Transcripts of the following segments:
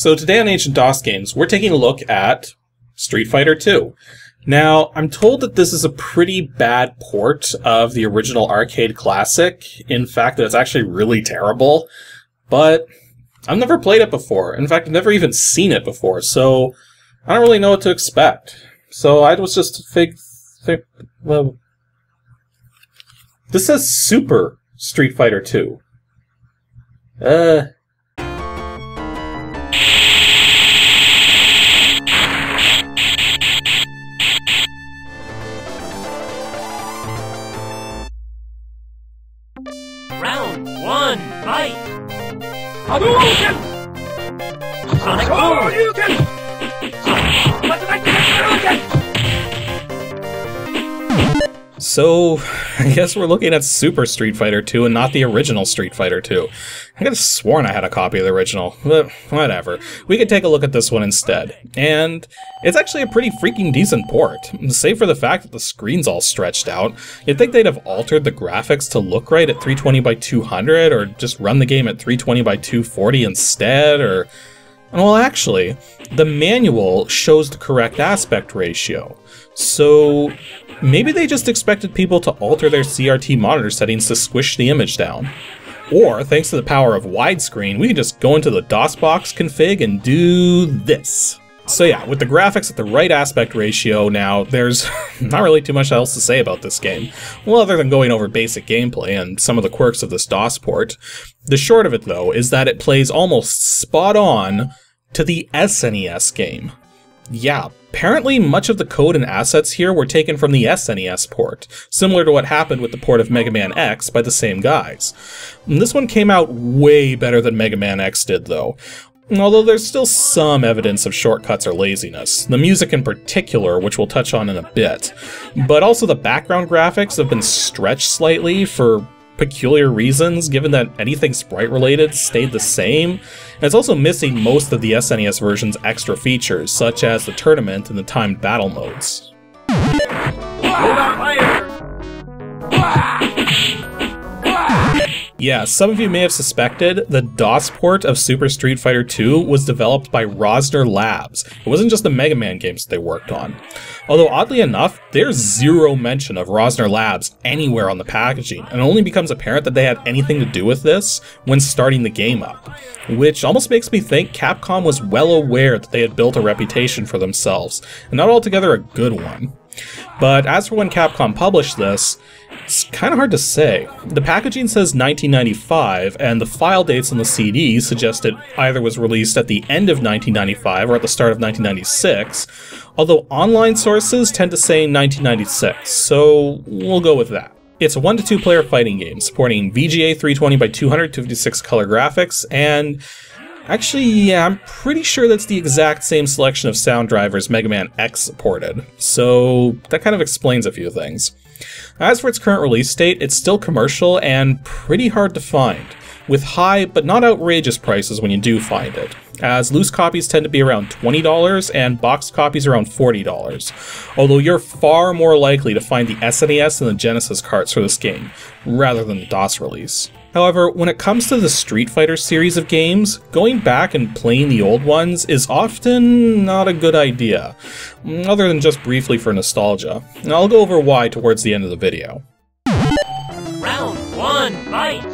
So today on Ancient DOS Games, we're taking a look at Street Fighter 2. Now, I'm told that this is a pretty bad port of the original arcade classic. In fact, that it's actually really terrible. But I've never played it before. In fact, I've never even seen it before, so I don't really know what to expect. So I was just well, this says Super Street Fighter 2. Round 1, fight! Hadouken! Sonic Hadouken! So, I guess we're looking at Super Street Fighter 2 and not the original Street Fighter 2. I could have sworn I had a copy of the original, but whatever. We could take a look at this one instead. And it's actually a pretty freaking decent port. Save for the fact that the screen's all stretched out. You'd think they'd have altered the graphics to look right at 320 by 200, or just run the game at 320 by 240 instead, or... Well, actually, the manual shows the correct aspect ratio. So maybe they just expected people to alter their CRT monitor settings to squish the image down. Or, thanks to the power of widescreen, we can just go into the DOSBox config and do this. So yeah, with the graphics at the right aspect ratio now, there's not really too much else to say about this game. Well, other than going over basic gameplay and some of the quirks of this DOS port. The short of it, though, is that it plays almost spot on to the SNES game. Yeah, apparently much of the code and assets here were taken from the SNES port, similar to what happened with the port of Mega Man X by the same guys. And this one came out way better than Mega Man X did, though. Although there's still some evidence of shortcuts or laziness, the music in particular, which we'll touch on in a bit. But also the background graphics have been stretched slightly for peculiar reasons, given that anything sprite-related stayed the same. And it's also missing most of the SNES version's extra features, such as the tournament and the timed battle modes. Yeah, some of you may have suspected the DOS port of Super Street Fighter 2 was developed by Rosner Labs. It wasn't just the Mega Man games they worked on. Although oddly enough, there's zero mention of Rosner Labs anywhere on the packaging, and it only becomes apparent that they had anything to do with this when starting the game up. Which almost makes me think Capcom was well aware that they had built a reputation for themselves, and not altogether a good one. But as for when Capcom published this, it's kind of hard to say. The packaging says 1995, and the file dates on the CD suggest it either was released at the end of 1995 or at the start of 1996, although online sources tend to say 1996, so we'll go with that. It's a 1 to 2 player fighting game, supporting VGA 320 by 200 256 color graphics, and actually, yeah, I'm pretty sure that's the exact same selection of sound drivers Mega Man X supported, so that kind of explains a few things. As for its current release date, it's still commercial and pretty hard to find, with high but not outrageous prices when you do find it, as loose copies tend to be around $20 and boxed copies around $40, although you're far more likely to find the SNES and the Genesis carts for this game, rather than the DOS release. However, when it comes to the Street Fighter series of games, going back and playing the old ones is often not a good idea, other than just briefly for nostalgia, and I'll go over why towards the end of the video. Round 1, fight!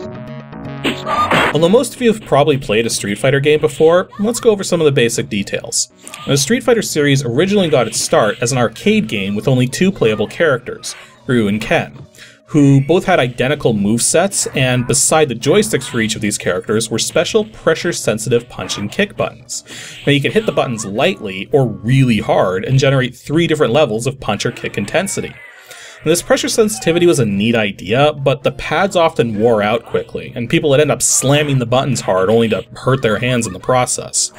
Although most of you have probably played a Street Fighter game before, let's go over some of the basic details. The Street Fighter series originally got its start as an arcade game with only 2 playable characters, Ryu and Ken, who both had identical movesets, and beside the joysticks for each of these characters were special pressure-sensitive punch and kick buttons. Now you could hit the buttons lightly or really hard and generate 3 different levels of punch or kick intensity. And this pressure sensitivity was a neat idea, but the pads often wore out quickly, and people would end up slamming the buttons hard only to hurt their hands in the process.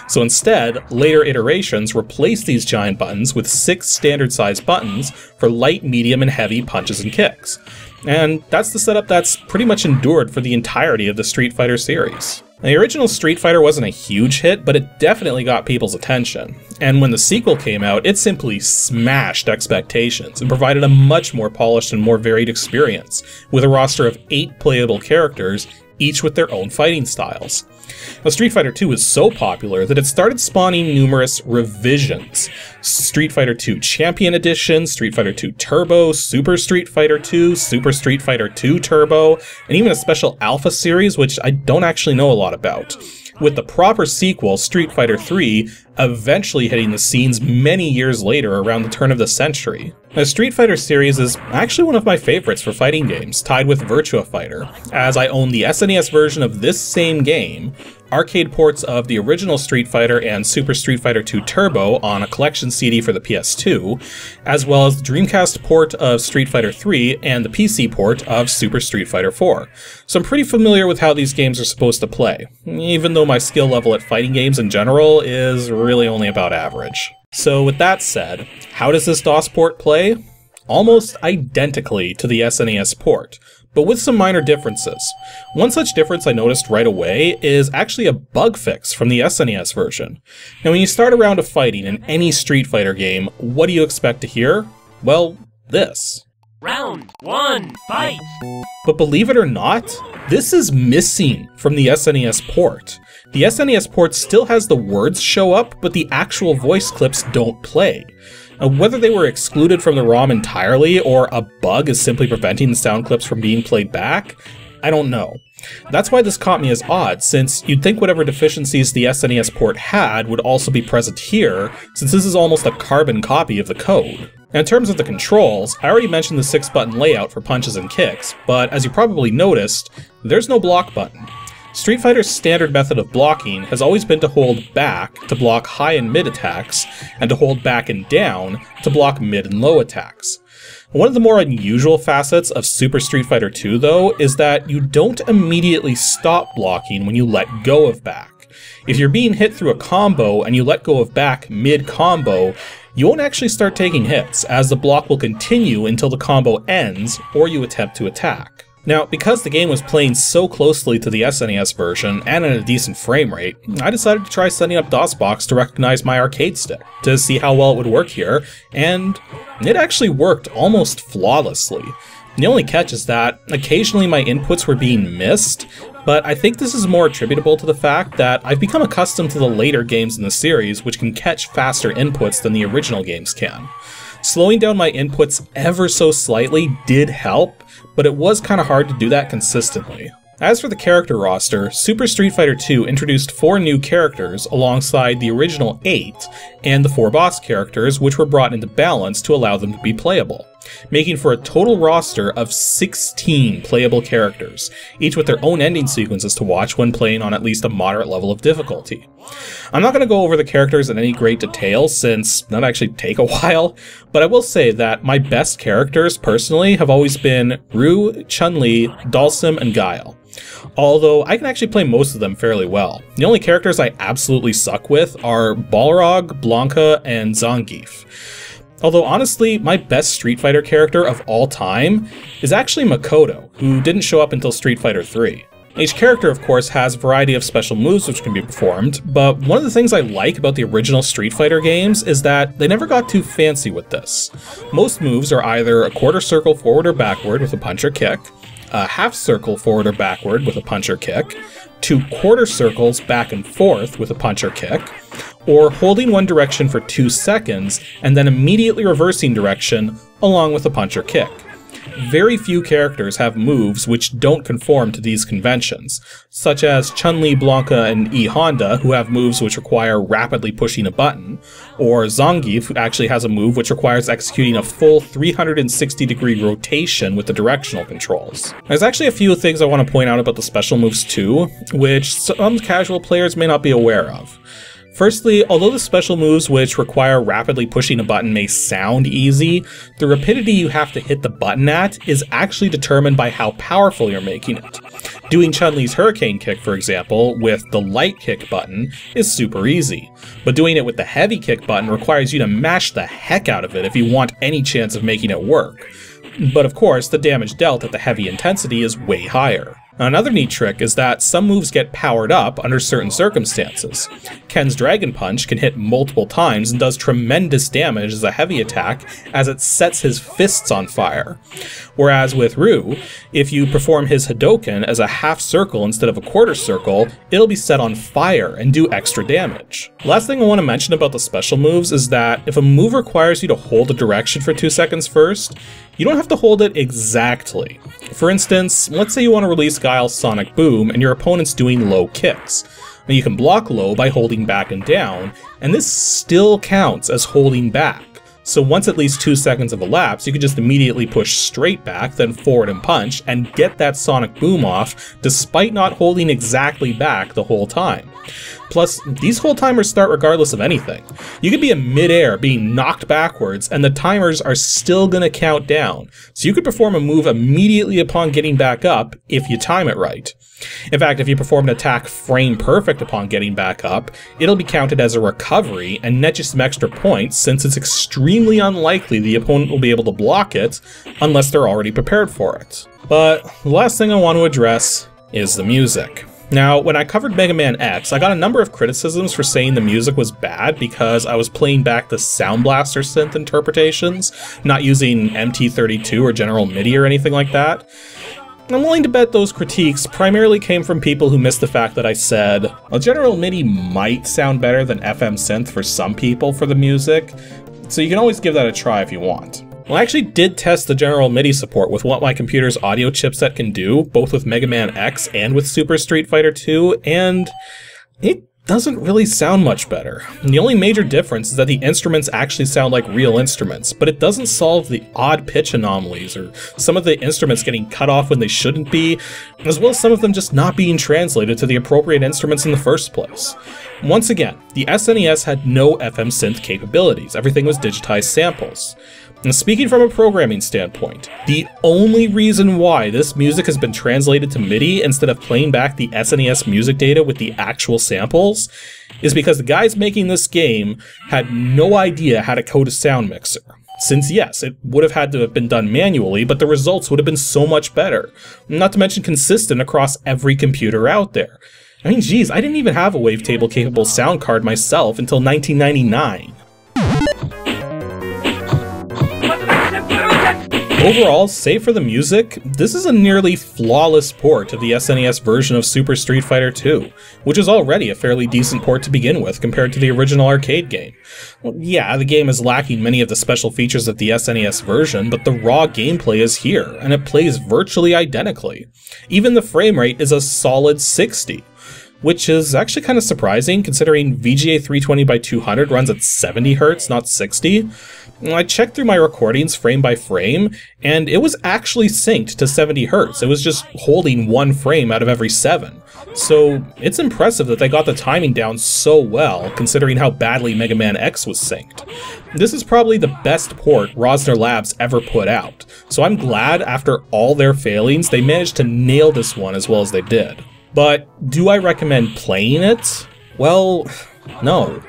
So instead, later iterations replaced these giant buttons with 6 standard-sized buttons for light, medium, and heavy punches and kicks. And that's the setup that's pretty much endured for the entirety of the Street Fighter series. The original Street Fighter wasn't a huge hit, but it definitely got people's attention. And when the sequel came out, it simply smashed expectations and provided a much more polished and more varied experience, with a roster of 8 playable characters, each with their own fighting styles. Now, Street Fighter II was so popular that it started spawning numerous revisions. Street Fighter II Champion Edition, Street Fighter II Turbo, Super Street Fighter II, Super Street Fighter II Turbo, and even a special Alpha series, which I don't actually know a lot about. With the proper sequel, Street Fighter III, eventually hitting the scenes many years later around the turn of the century. The Street Fighter series is actually one of my favorites for fighting games, tied with Virtua Fighter, as I own the SNES version of this same game, arcade ports of the original Street Fighter and Super Street Fighter II Turbo on a collection CD for the PS2, as well as the Dreamcast port of Street Fighter III and the PC port of Super Street Fighter IV. So I'm pretty familiar with how these games are supposed to play, even though my skill level at fighting games in general is really only about average. So with that said, how does this DOS port play? Almost identically to the SNES port, but with some minor differences. One such difference I noticed right away is actually a bug fix from the SNES version. Now when you start a round of fighting in any Street Fighter game, what do you expect to hear? Well, this. Round 1, fight! But believe it or not, this is missing from the SNES port. The SNES port still has the words show up, but the actual voice clips don't play. Now, whether they were excluded from the ROM entirely, or a bug is simply preventing the sound clips from being played back, I don't know. That's why this caught me as odd, since you'd think whatever deficiencies the SNES port had would also be present here, since this is almost a carbon copy of the code. Now, in terms of the controls, I already mentioned the 6-button layout for punches and kicks, but as you probably noticed, there's no block button. Street Fighter's standard method of blocking has always been to hold back to block high and mid attacks, and to hold back and down to block mid and low attacks. One of the more unusual facets of Super Street Fighter II, though, is that you don't immediately stop blocking when you let go of back. If you're being hit through a combo and you let go of back mid-combo, you won't actually start taking hits, as the block will continue until the combo ends or you attempt to attack. Now, because the game was playing so closely to the SNES version, and at a decent frame rate, I decided to try setting up DOSBox to recognize my arcade stick, to see how well it would work here, and it actually worked almost flawlessly. The only catch is that occasionally my inputs were being missed, but I think this is more attributable to the fact that I've become accustomed to the later games in the series, which can catch faster inputs than the original games can. Slowing down my inputs ever so slightly did help, but it was kind of hard to do that consistently. As for the character roster, Super Street Fighter II introduced 4 new characters alongside the original 8, and the 4 boss characters, which were brought into balance to allow them to be playable, making for a total roster of 16 playable characters, each with their own ending sequences to watch when playing on at least a moderate level of difficulty. I'm not going to go over the characters in any great detail, since that actually take a while, but I will say that my best characters, personally, have always been Ryu, Chun-Li, Dhalsim, and Guile. Although I can actually play most of them fairly well. The only characters I absolutely suck with are Balrog, Blanka, and Zangief. Although honestly, my best Street Fighter character of all time is actually Makoto, who didn't show up until Street Fighter III. Each character, of course, has a variety of special moves which can be performed, but one of the things I like about the original Street Fighter games is that they never got too fancy with this. Most moves are either a quarter circle forward or backward with a punch or kick, a half circle forward or backward with a punch or kick, 2 quarter circles back and forth with a punch or kick, or holding one direction for 2 seconds and then immediately reversing direction along with a punch or kick. Very few characters have moves which don't conform to these conventions, such as Chun-Li, Blanka, and E Honda, who have moves which require rapidly pushing a button, or Zangief, who actually has a move which requires executing a full 360-degree rotation with the directional controls. There's actually a few things I want to point out about the special moves too, which some casual players may not be aware of. Firstly, although the special moves which require rapidly pushing a button may sound easy, the rapidity you have to hit the button at is actually determined by how powerful you're making it. Doing Chun-Li's Hurricane Kick, for example, with the light kick button is super easy, but doing it with the heavy kick button requires you to mash the heck out of it if you want any chance of making it work. But of course, the damage dealt at the heavy intensity is way higher. Another neat trick is that some moves get powered up under certain circumstances. Ken's Dragon Punch can hit multiple times and does tremendous damage as a heavy attack as it sets his fists on fire. Whereas with Ryu, if you perform his Hadoken as a half circle instead of a quarter circle, it'll be set on fire and do extra damage. Last thing I want to mention about the special moves is that if a move requires you to hold a direction for 2 seconds first, you don't have to hold it exactly. For instance, let's say you want to release Guile's Sonic Boom and your opponent's doing low kicks. Now you can block low by holding back and down, and this still counts as holding back. So once at least 2 seconds have elapsed, you can just immediately push straight back, then forward and punch, and get that Sonic Boom off, despite not holding exactly back the whole time. Plus, these hold timers start regardless of anything. You could be in mid-air being knocked backwards, and the timers are still gonna count down, so you could perform a move immediately upon getting back up if you time it right. In fact, if you perform an attack frame perfect upon getting back up, it'll be counted as a recovery and net you some extra points, since it's extremely unlikely the opponent will be able to block it unless they're already prepared for it. But the last thing I want to address is the music. Now, when I covered Mega Man X, I got a number of criticisms for saying the music was bad because I was playing back the Sound Blaster synth interpretations, not using MT32 or General MIDI or anything like that. I'm willing to bet those critiques primarily came from people who missed the fact that I said, well, General MIDI might sound better than FM synth for some people for the music, so you can always give that a try if you want. Well, I actually did test the General MIDI support with what my computer's audio chipset can do, both with Mega Man X and with Super Street Fighter 2, and it doesn't really sound much better. The only major difference is that the instruments actually sound like real instruments, but it doesn't solve the odd pitch anomalies or some of the instruments getting cut off when they shouldn't be, as well as some of them just not being translated to the appropriate instruments in the first place. Once again, the SNES had no FM synth capabilities, everything was digitized samples. And speaking from a programming standpoint, the only reason why this music has been translated to MIDI instead of playing back the SNES music data with the actual samples is because the guys making this game had no idea how to code a sound mixer. Since yes, it would have had to have been done manually, but the results would have been so much better. Not to mention consistent across every computer out there. I mean, geez, I didn't even have a wavetable capable sound card myself until 1999. Overall, save for the music, this is a nearly flawless port of the SNES version of Super Street Fighter 2, which is already a fairly decent port to begin with compared to the original arcade game. Well, yeah, the game is lacking many of the special features of the SNES version, but the raw gameplay is here, and it plays virtually identically. Even the frame rate is a solid 60. Which is actually kind of surprising considering VGA 320x200 runs at 70 Hz, not 60. I checked through my recordings frame by frame, and it was actually synced to 70 Hz. It was just holding one frame out of every 7. So it's impressive that they got the timing down so well, considering how badly Mega Man X was synced. This is probably the best port Rosner Labs ever put out, so I'm glad after all their failings they managed to nail this one as well as they did. But do I recommend playing it? Well, no.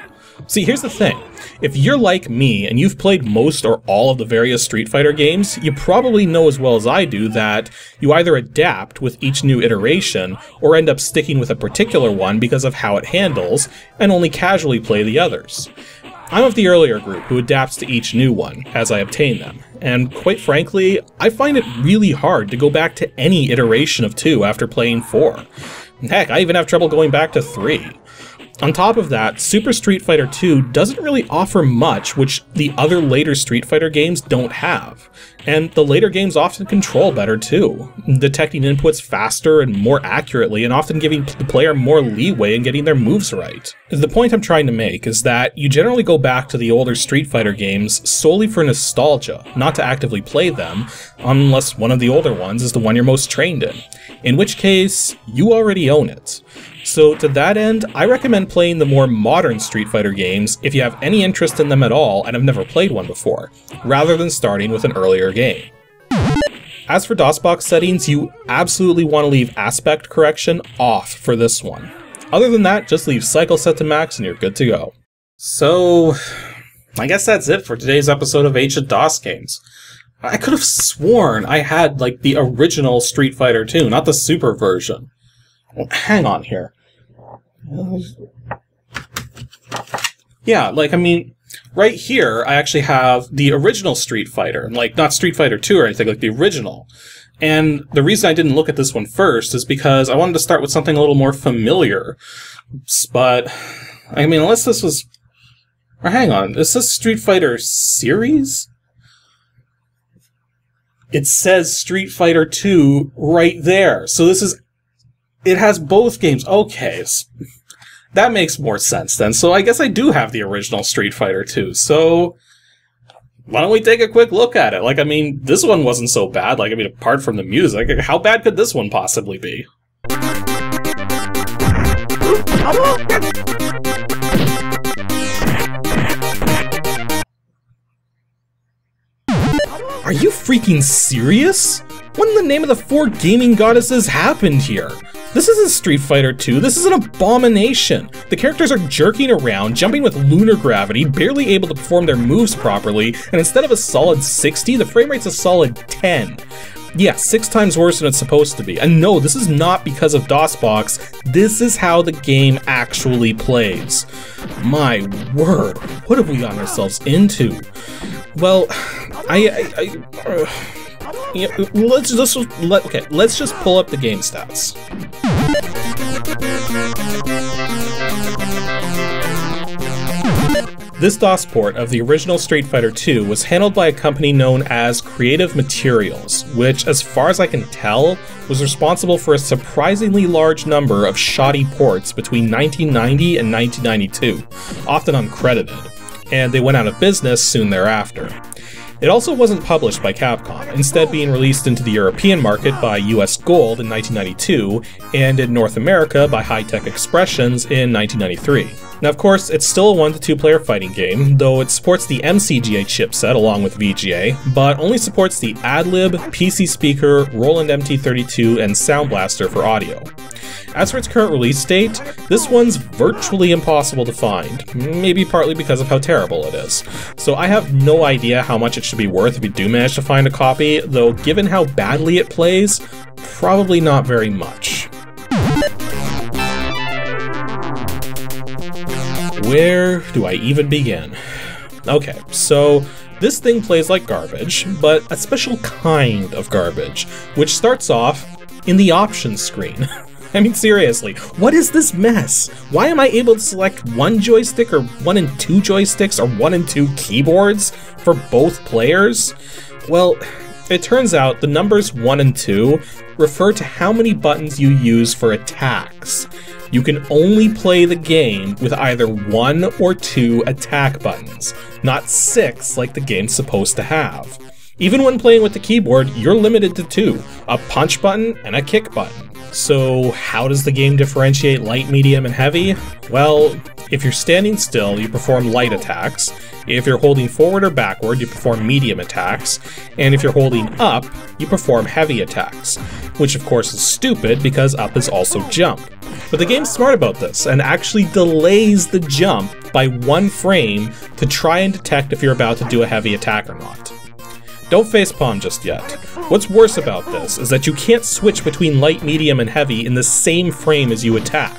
See, here's the thing. If you're like me and you've played most or all of the various Street Fighter games, you probably know as well as I do that you either adapt with each new iteration or end up sticking with a particular one because of how it handles and only casually play the others. I'm of the earlier group who adapts to each new one as I obtain them, and quite frankly, I find it really hard to go back to any iteration of 2 after playing 4. Heck, I even have trouble going back to 3. On top of that, Super Street Fighter 2 doesn't really offer much which the other later Street Fighter games don't have. And the later games often control better too, detecting inputs faster and more accurately and often giving the player more leeway in getting their moves right. The point I'm trying to make is that you generally go back to the older Street Fighter games solely for nostalgia, not to actively play them, unless one of the older ones is the one you're most trained in which case, you already own it. So to that end, I recommend playing the more modern Street Fighter games if you have any interest in them at all and have never played one before, rather than starting with an earlier game. As for DOSBox settings, you absolutely want to leave aspect correction off for this one. Other than that, just leave cycle set to max and you're good to go. So, I guess that's it for today's episode of Ancient DOS Games. I could have sworn I had, like, the original Street Fighter 2, not the Super version. Well, hang on here. Yeah, like, I mean, right here, I actually have the original Street Fighter. Like, not Street Fighter 2 or anything, like the original. And the reason I didn't look at this one first is because I wanted to start with something a little more familiar. But, I mean, unless this was... Or hang on, is this Street Fighter series? It says Street Fighter 2 right there. So this is... It has both games. Okay, that makes more sense then. So I guess I do have the original Street Fighter 2. So why don't we take a quick look at it? Like, I mean, this one wasn't so bad. Like, I mean, apart from the music, how bad could this one possibly be? Are you freaking serious? What in the name of the four gaming goddesses happened here? This isn't Street Fighter 2, this is an abomination! The characters are jerking around, jumping with lunar gravity, barely able to perform their moves properly, and instead of a solid 60, the frame rate's a solid 10. Yeah, 6 times worse than it's supposed to be. And no, this is not because of DOSBox, this is how the game actually plays. My word, what have we gotten ourselves into? Well, yeah, let's just pull up the game stats. This DOS port of the original Street Fighter 2 was handled by a company known as Creative Materials, which, as far as I can tell, was responsible for a surprisingly large number of shoddy ports between 1990 and 1992, often uncredited, and they went out of business soon thereafter. It also wasn't published by Capcom, instead being released into the European market by US Gold in 1992, and in North America by High-Tech Expressions in 1993. Now of course, it's still a 1 to 2 player fighting game, though it supports the MCGA chipset along with VGA, but only supports the AdLib, PC Speaker, Roland MT32, and Sound Blaster for audio. As for its current release date, this one's virtually impossible to find, maybe partly because of how terrible it is. So I have no idea how much it should be worth if you do manage to find a copy, though given how badly it plays, probably not very much. Where do I even begin? Okay, so this thing plays like garbage, but a special kind of garbage, which starts off in the options screen. I mean, seriously, what is this mess? Why am I able to select one joystick or 1 and 2 joysticks or 1 and 2 keyboards for both players? Well, it turns out the numbers 1 and 2 refer to how many buttons you use for attacks. You can only play the game with either 1 or 2 attack buttons, not 6 like the game's supposed to have. Even when playing with the keyboard, you're limited to 2, a punch button and a kick button. So how does the game differentiate light, medium, and heavy? Well, if you're standing still, you perform light attacks. If you're holding forward or backward, you perform medium attacks. And if you're holding up, you perform heavy attacks. Which of course is stupid because up is also jump. But the game's smart about this and actually delays the jump by 1 frame to try and detect if you're about to do a heavy attack or not. Don't facepalm just yet. What's worse about this is that you can't switch between light, medium, and heavy in the same frame as you attack.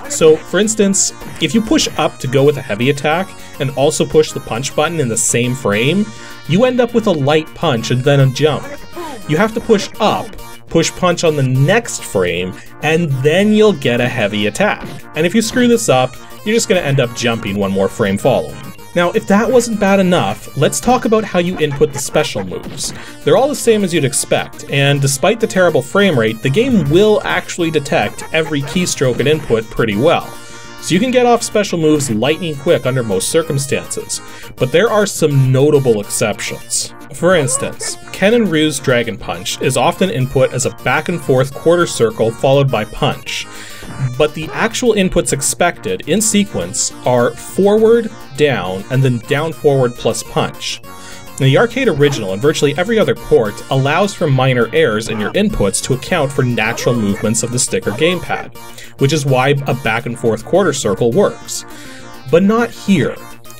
So, for instance, if you push up to go with a heavy attack, and also push the punch button in the same frame, you end up with a light punch and then a jump. You have to push up, push punch on the next frame, and then you'll get a heavy attack. And if you screw this up, you're just going to end up jumping 1 more frame following. Now, if that wasn't bad enough, let's talk about how you input the special moves. They're all the same as you'd expect, and despite the terrible frame rate, the game will actually detect every keystroke and input pretty well. So you can get off special moves lightning quick under most circumstances, but there are some notable exceptions. For instance, Ken and Ryu's Dragon Punch is often input as a back and forth quarter circle followed by punch, but the actual inputs expected in sequence are forward, down, and then down forward plus punch. Now, the arcade original and virtually every other port allows for minor errors in your inputs to account for natural movements of the stick or gamepad, which is why a back and forth quarter circle works. But not here.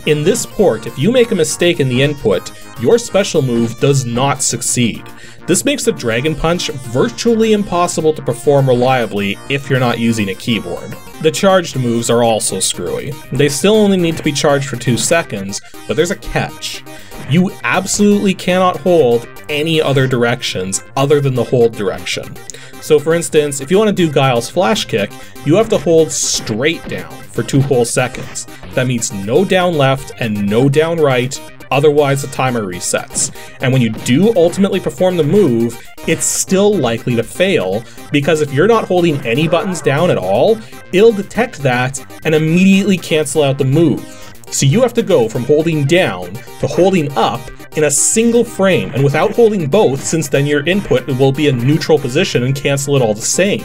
In this port, if you make a mistake in the input, your special move does not succeed. This makes the Dragon Punch virtually impossible to perform reliably if you're not using a keyboard. The charged moves are also screwy. They still only need to be charged for 2 seconds, but there's a catch. You absolutely cannot hold any other directions other than the hold direction. So for instance, if you want to do Guile's Flash Kick, you have to hold straight down for 2 whole seconds. That means no down left and no down right, otherwise the timer resets. And when you do ultimately perform the move, it's still likely to fail, because if you're not holding any buttons down at all, it'll detect that and immediately cancel out the move. So you have to go from holding down to holding up in a single frame, and without holding both, since then your input will be a neutral position and cancel it all the same.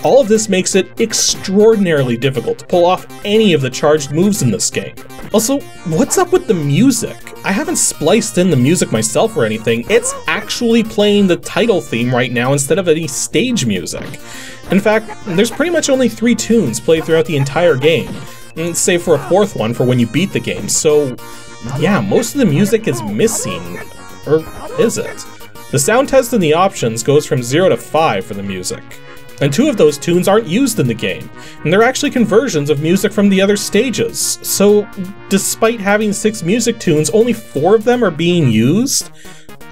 All of this makes it extraordinarily difficult to pull off any of the charged moves in this game. Also, what's up with the music? I haven't spliced in the music myself or anything. It's actually playing the title theme right now instead of any stage music. In fact, there's pretty much only 3 tunes played throughout the entire game, save for a 4th one for when you beat the game, so yeah, most of the music is missing. Or is it? The sound test in the options goes from 0 to 5 for the music, and 2 of those tunes aren't used in the game, and they're actually conversions of music from the other stages. So despite having 6 music tunes, only 4 of them are being used?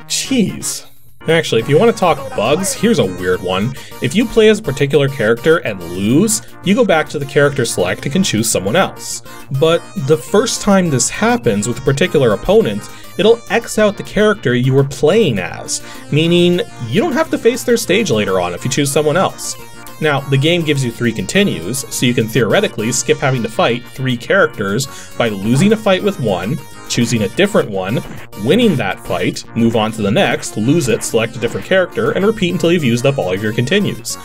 Jeez. Actually, if you want to talk bugs, here's a weird one. If you play as a particular character and lose, you go back to the character select and can choose someone else. But the first time this happens with a particular opponent, it'll X out the character you were playing as, meaning you don't have to face their stage later on if you choose someone else. Now, the game gives you 3 continues, so you can theoretically skip having to fight 3 characters by losing a fight with one, choosing a different one, winning that fight, move on to the next, lose it, select a different character, and repeat until you've used up all of your continues.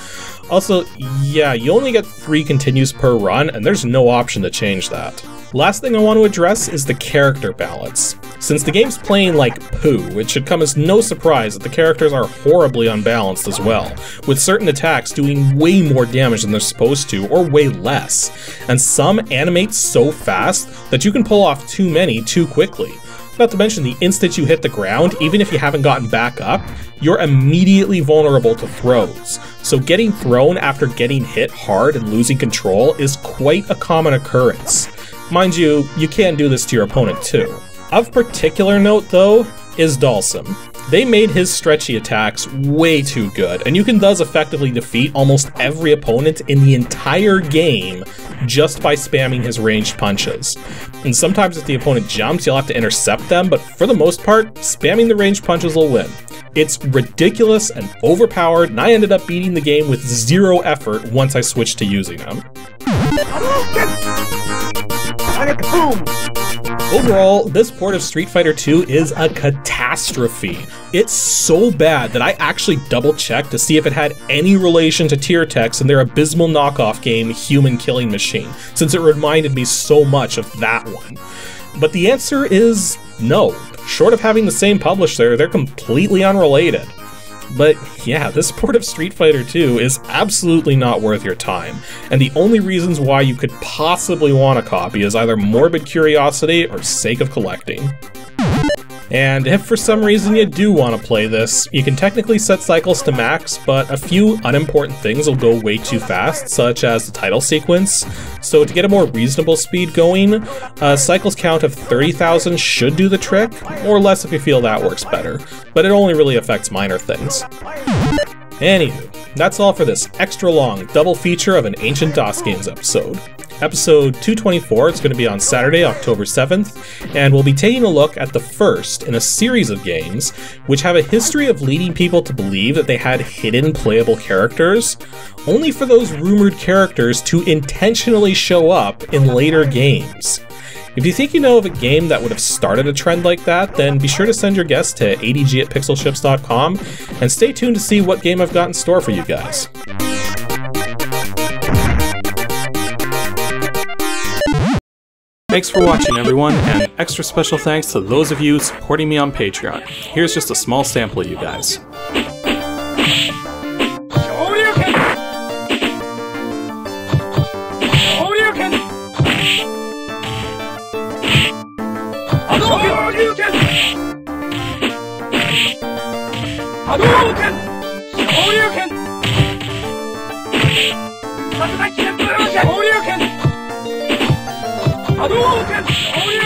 Also, yeah, you only get 3 continues per run, and there's no option to change that. Last thing I want to address is the character balance. Since the game's playing like poo, it should come as no surprise that the characters are horribly unbalanced as well, with certain attacks doing way more damage than they're supposed to, or way less, and some animate so fast that you can pull off too many too quickly. Not to mention the instant you hit the ground, even if you haven't gotten back up, you're immediately vulnerable to throws. So getting thrown after getting hit hard and losing control is quite a common occurrence. Mind you, you can do this to your opponent too. Of particular note though, is Dalsum. They made his stretchy attacks way too good, and you can thus effectively defeat almost every opponent in the entire game just by spamming his ranged punches. And sometimes if the opponent jumps, you'll have to intercept them, but for the most part, spamming the ranged punches will win. It's ridiculous and overpowered, and I ended up beating the game with 0 effort once I switched to using them. Overall, this port of Street Fighter 2 is a catastrophe. It's so bad that I actually double-checked to see if it had any relation to Tiertex and their abysmal knockoff game Human Killing Machine, since it reminded me so much of that one. But the answer is no. Short of having the same publisher, they're completely unrelated. But yeah, this port of Street Fighter 2 is absolutely not worth your time, and the only reasons why you could possibly want a copy is either morbid curiosity or sake of collecting. And if for some reason you do want to play this, you can technically set cycles to max, but a few unimportant things will go way too fast, such as the title sequence. So to get a more reasonable speed going, a cycles count of 30,000 should do the trick, or less if you feel that works better, but it only really affects minor things. Anywho, that's all for this extra long double feature of an Ancient DOS Games episode. Episode 224 is going to be on Saturday, October 7th, and we'll be taking a look at the first in a series of games which have a history of leading people to believe that they had hidden playable characters, only for those rumored characters to intentionally show up in later games. If you think you know of a game that would have started a trend like that, then be sure to send your guess to adg@pixelships.com, and stay tuned to see what game I've got in store for you guys. Thanks for watching, everyone, and extra special thanks to those of you supporting me on Patreon. Here's just a small sample of you guys. 波動拳昇竜拳殺害旋風昇竜拳波動拳昇竜